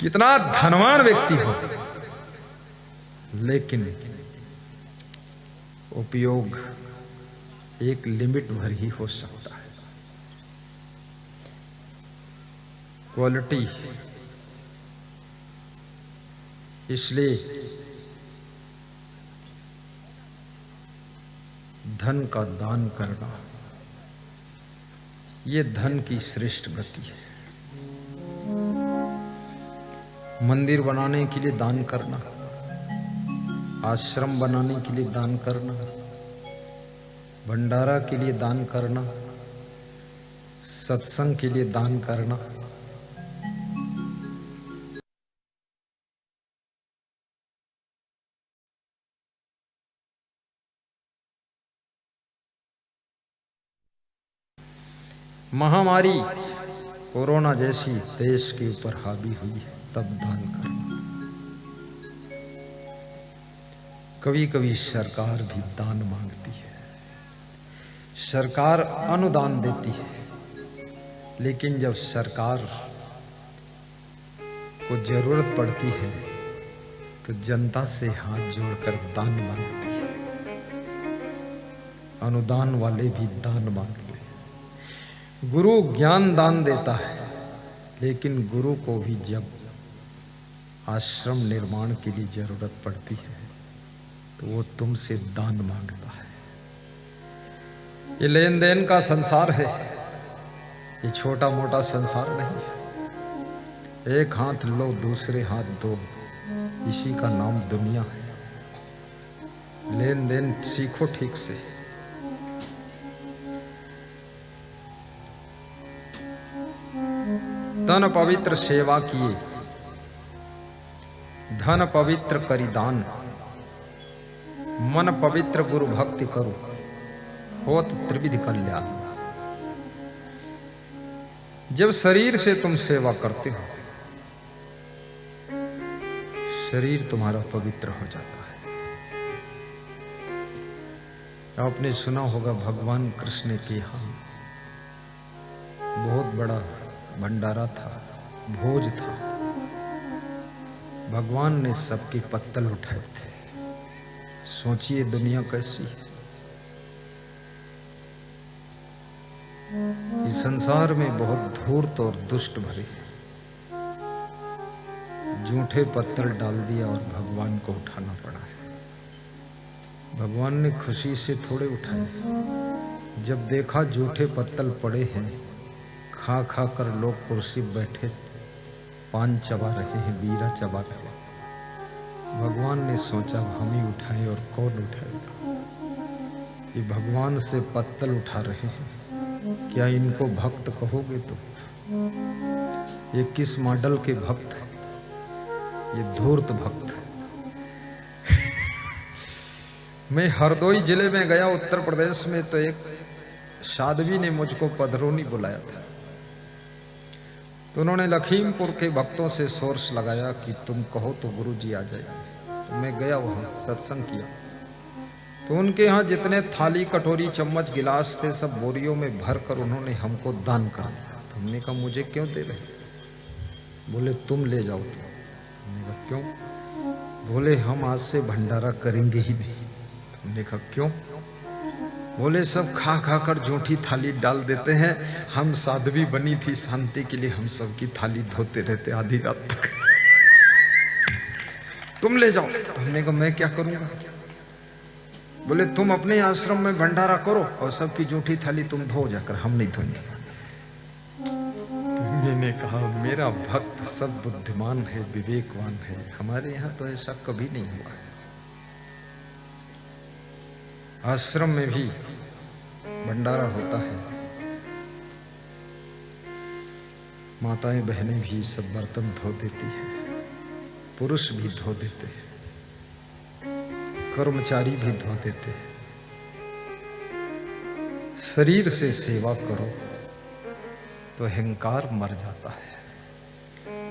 कितना धनवान व्यक्ति हो, लेकिन उपयोग एक लिमिट भर ही हो सकता है। क्वालिटी। इसलिए धन का दान करना ये धन की श्रेष्ठ गति है। मंदिर बनाने के लिए दान करना, आश्रम बनाने के लिए दान करना, भंडारा के लिए दान करना, सत्संग के लिए दान करना, महामारी कोरोना जैसी देश के ऊपर हावी हुई है तब दान करना। कभी कभी सरकार भी दान मांगती है, सरकार अनुदान देती है, लेकिन जब सरकार को जरूरत पड़ती है तो जनता से हाथ जोड़कर दान मांगती है। अनुदान वाले भी दान मांगते हैं। गुरु ज्ञान दान देता है, लेकिन गुरु को भी जब आश्रम निर्माण के लिए जरूरत पड़ती है तो वो तुमसे दान मांगता है। ये लेन देन का संसार है, ये छोटा मोटा संसार नहीं है। एक हाथ लो दूसरे हाथ दो, इसी का नाम दुनिया है। लेन देन सीखो ठीक से। तन पवित्र सेवा किए, धन पवित्र करिदान, मन पवित्र गुरु भक्ति करो, होत त्रिविध कल्याण। जब शरीर से तुम सेवा करते हो, शरीर तुम्हारा पवित्र हो जाता है। आपने सुना होगा भगवान कृष्ण के यहाँ बहुत बड़ा भंडारा था, भोज था। भगवान ने सबके पत्तल उठाए थे। सोचिए दुनिया कैसी है। इस संसार में बहुत धूर्त और दुष्ट भरे, झूठे पत्तल डाल दिया और भगवान को उठाना पड़ा है। भगवान ने खुशी से थोड़े उठाए। जब देखा झूठे पत्तल पड़े हैं, खा खा कर लोग कुर्सी बैठे पान चबा रहे हैं, बीरा चबा रहे हैं, भगवान ने सोचा हम ही उठाएं और कौन उठाएगा। ये भगवान से पत्तल उठा रहे हैं, क्या इनको भक्त कहोगे? तो ये किस मॉडल के भक्त? ये धूर्त भक्त। मैं हरदोई जिले में गया उत्तर प्रदेश में, तो एक साध्वी ने मुझको पधरोनी बुलाया था। तो उन्होंने लखीमपुर के भक्तों से सोर्स लगाया कि तुम कहो तो गुरुजी आ जाएंगे। तो मैं गया, वहां सत्संग किया। तो उनके यहाँ जितने थाली कटोरी चम्मच गिलास थे सब बोरियों में भर कर उन्होंने हमको दान कर दिया। तो हमने कहा मुझे क्यों दे रहे? बोले तुम ले जाओ। तो हमने कहा क्यों? बोले हम आज से भंडारा करेंगे ही नहीं। हमने कहा क्यों? बोले सब खा खा कर झूठी थाली डाल देते हैं। हम साध्वी बनी थी शांति के लिए, हम सबकी थाली धोते रहते आधी रात तक। तुम ले जाओ। हमने कहा मैं क्या करूंगा? बोले तुम अपने आश्रम में भंडारा करो और सबकी झूठी थाली तुम धो जाकर, हम नहीं धोएंगे। तो मैंने कहा मेरा भक्त सब बुद्धिमान है, विवेकवान है, हमारे यहाँ तो ऐसा कभी नहीं हुआ है। आश्रम में भी भंडारा होता है, माताएं बहनें भी सब बर्तन धो देती है, पुरुष भी धो देते हैं, कर्मचारी भी धो देते हैं। शरीर से सेवा करो तो अहंकार मर जाता है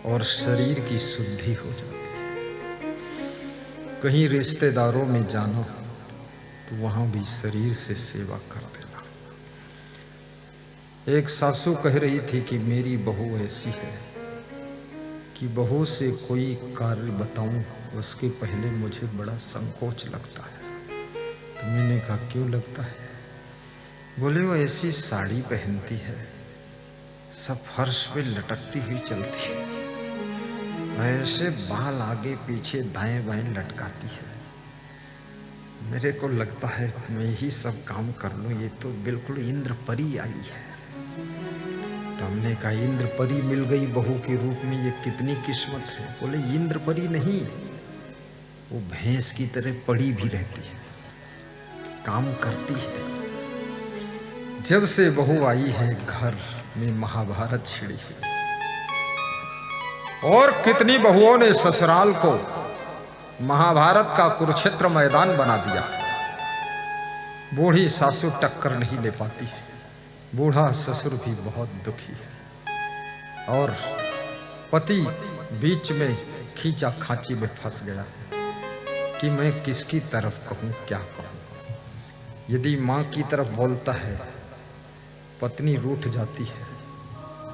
और शरीर की शुद्धि हो जाती है। कहीं रिश्तेदारों में जाना तो वहां भी शरीर से सेवा कर देना। एक सासू कह रही थी कि मेरी बहू ऐसी है कि बहू से कोई कार्य बताऊं उसके पहले मुझे बड़ा संकोच लगता है। तो मैंने कहा क्यों लगता है? बोले वो ऐसी साड़ी पहनती है, सब फर्श पे लटकती हुई चलती है, ऐसे बाल आगे पीछे दाएं बाएं लटकाती है। मेरे को लगता है मैं ही सब काम कर लूं, ये तो बिल्कुल इंद्र परी आई है। तो हमने कहा इंद्र परी मिल गई बहू के रूप में, ये कितनी किस्मत है। बोले इंद्र परी नहीं, वो भैंस की तरह पड़ी भी रहती है, काम करती है। जब से बहू आई है घर में महाभारत छिड़ी है, और कितनी बहुओं ने ससुराल को महाभारत का कुरुक्षेत्र मैदान बना दिया। बूढ़ी सासू टक्कर नहीं ले पाती है, बूढ़ा ससुर भी बहुत दुखी है, और पति बीच में खींचा खांची में फंस गया कि मैं किसकी तरफ कहूं, क्या कहूं। यदि मां की तरफ बोलता है पत्नी रूठ जाती है,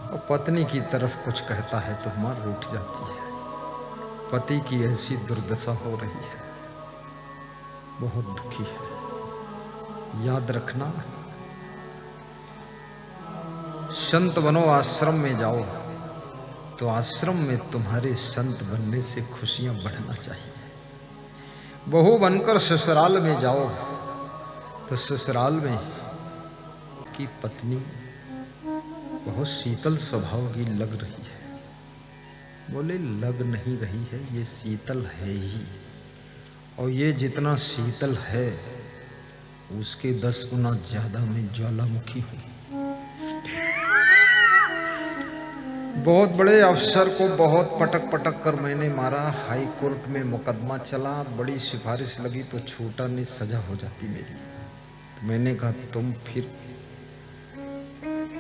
और पत्नी की तरफ कुछ कहता है तो मां रूठ जाती है। पति की ऐसी दुर्दशा हो रही है, बहुत दुखी है। याद रखना, संत बनो, आश्रम में जाओ तो आश्रम में तुम्हारे संत बनने से खुशियां बढ़ना चाहिए। बहू बनकर ससुराल में जाओ तो ससुराल में की पत्नी बहुत शीतल स्वभाव की लग रही है। बोले लग नहीं रही है, ये शीतल है ही, और ये जितना शीतल है उसके 10 गुना ज्यादा मैं ज्वालामुखी हूं। बहुत बड़े अफसर को बहुत पटक पटक कर मैंने मारा, हाई कोर्ट में मुकदमा चला, बड़ी सिफारिश लगी तो छोटा नहीं सजा हो जाती मेरी। तो मैंने कहा तुम फिर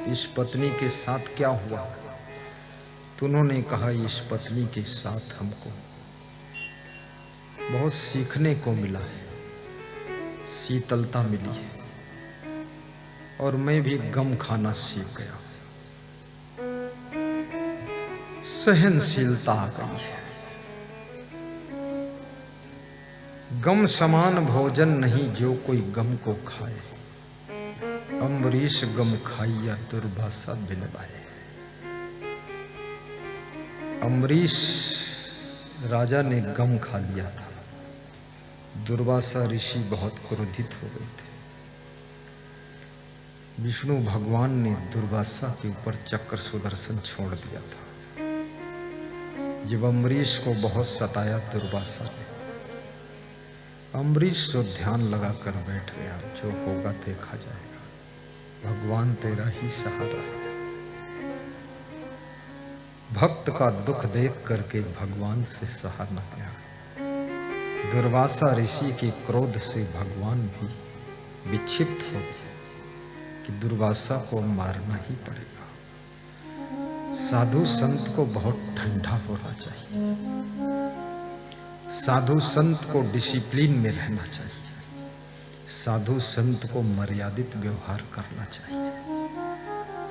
इस पत्नी के साथ क्या हुआ? तो उन्होंने कहा इस पत्नी के साथ हमको बहुत सीखने को मिला है, शीतलता मिली है, और मैं भी गम खाना सीख गया, सहनशीलता आ गई है। गम समान भोजन नहीं जो कोई गम को खाए, अम्बरीश गम खाइया दुर्भाषा बिलवाए। अम्बरीश राजा ने गम खा लिया था, दुर्वासा ऋषि बहुत क्रोधित हो गए थे। विष्णु भगवान ने दुर्वासा के ऊपर चक्र सुदर्शन छोड़ दिया था। जब अम्बरीश को बहुत सताया दुर्वासा ने, अम्बरीश तो ध्यान लगाकर बैठ गया, जो होगा देखा जाएगा, भगवान तेरा ही सहारा है। भक्त का दुख देख करके भगवान से सहा न गया। दुर्वासा ऋषि के क्रोध से भगवान भी विक्षिप्त हो गए कि दुर्वासा को मारना ही पड़ेगा। साधु संत को बहुत ठंडा होना चाहिए, साधु संत को डिसिप्लिन में रहना चाहिए, साधु संत को मर्यादित व्यवहार करना चाहिए।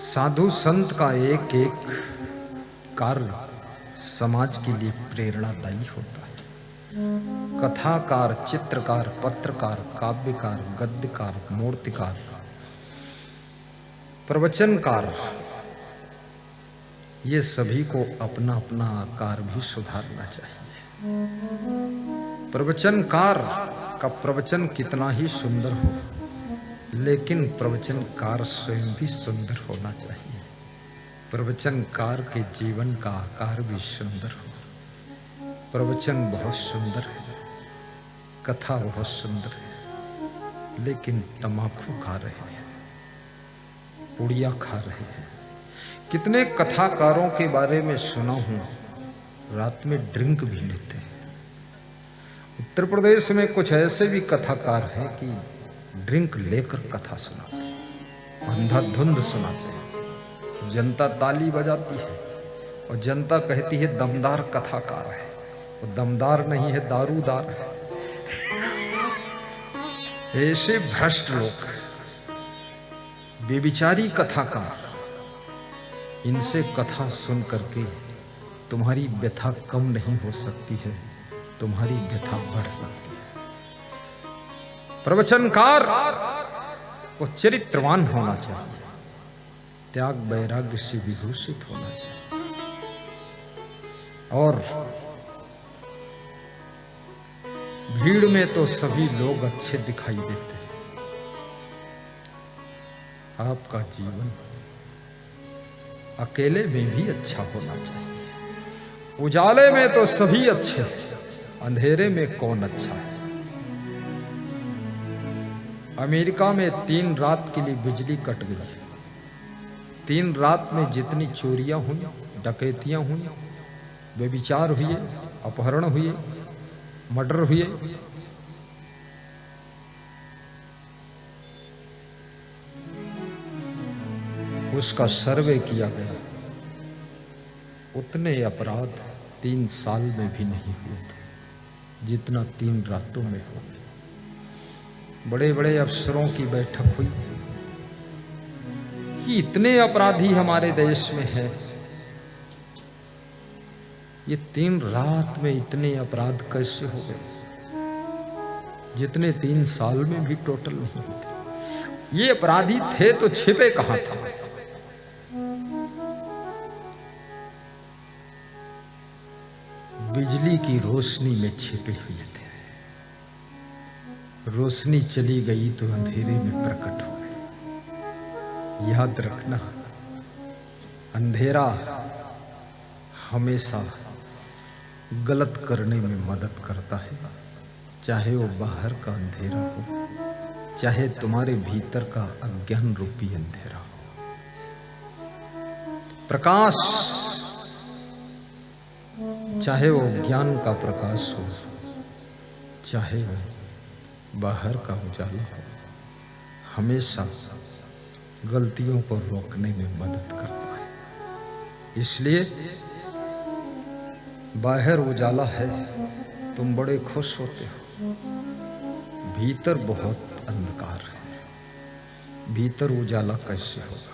साधु संत का एक एक कार्य समाज के लिए प्रेरणादायी होता है। कथाकार, चित्रकार, पत्रकार, काव्यकार, गद्यकार, मूर्तिकार, प्रवचनकार, ये सभी को अपना अपना आकार भी सुधारना चाहिए। प्रवचनकार का प्रवचन कितना ही सुंदर हो, लेकिन प्रवचनकार स्वयं भी सुंदर होना चाहिए। प्रवचनकार के जीवन का आकार भी सुंदर हो। प्रवचन बहुत सुंदर है, कथा बहुत सुंदर है, लेकिन तमाकू खा रहे हैं, पुड़िया खा रहे हैं। कितने कथाकारों के बारे में सुना हूं, रात में ड्रिंक भी लेते हैं। उत्तर प्रदेश में कुछ ऐसे भी कथाकार हैं कि ड्रिंक लेकर कथा सुनाते हैं, अंधाधुंध सुनाते हैं। जनता ताली बजाती है और जनता कहती है दमदार कथाकार है। वो दमदार नहीं है, दारूदार है। ऐसे भ्रष्ट लोग, बेविचारी कथाकार, इनसे कथा सुन करके तुम्हारी व्यथा कम नहीं हो सकती है, तुम्हारी व्यथा बढ़ सकती है। प्रवचनकार को चरित्रवान होना चाहिए, त्याग वैराग्य से विभूषित होना चाहिए, और भीड़ में तो सभी लोग अच्छे दिखाई देते हैं। आपका जीवन अकेले में भी अच्छा होना चाहिए। उजाले में तो सभी अच्छे, अंधेरे में कौन अच्छा है। अमेरिका में 3 रात के लिए बिजली कट गई। 3 रात में जितनी चोरियां हुई, डकैतियां हुई, व्यभिचार हुए, अपहरण हुए, मर्डर हुए, उसका सर्वे किया गया। उतने अपराध 3 साल में भी नहीं हुए थे जितना 3 रातों में हो। बड़े बड़े अफसरों की बैठक हुई कि इतने अपराधी हमारे देश में हैं, ये 3 रात में इतने अपराध कैसे हो गए जितने 3 साल में भी टोटल नहीं होते। ये अपराधी थे तो छिपे कहां था। बिजली की रोशनी में छिपे हुए थे। रोशनी चली गई तो अंधेरे में प्रकट हो गए। याद रखना, अंधेरा हमेशा गलत करने में मदद करता है, चाहे वो बाहर का अंधेरा हो, चाहे तुम्हारे भीतर का अज्ञान रूपी अंधेरा हो। प्रकाश, चाहे वो ज्ञान का प्रकाश हो, चाहे वो बाहर का उजाला हो, हमेशा गलतियों को रोकने में मदद करता है। इसलिए बाहर उजाला है, तुम बड़े खुश होते हो, भीतर बहुत अंधकार है। भीतर उजाला कैसे होगा?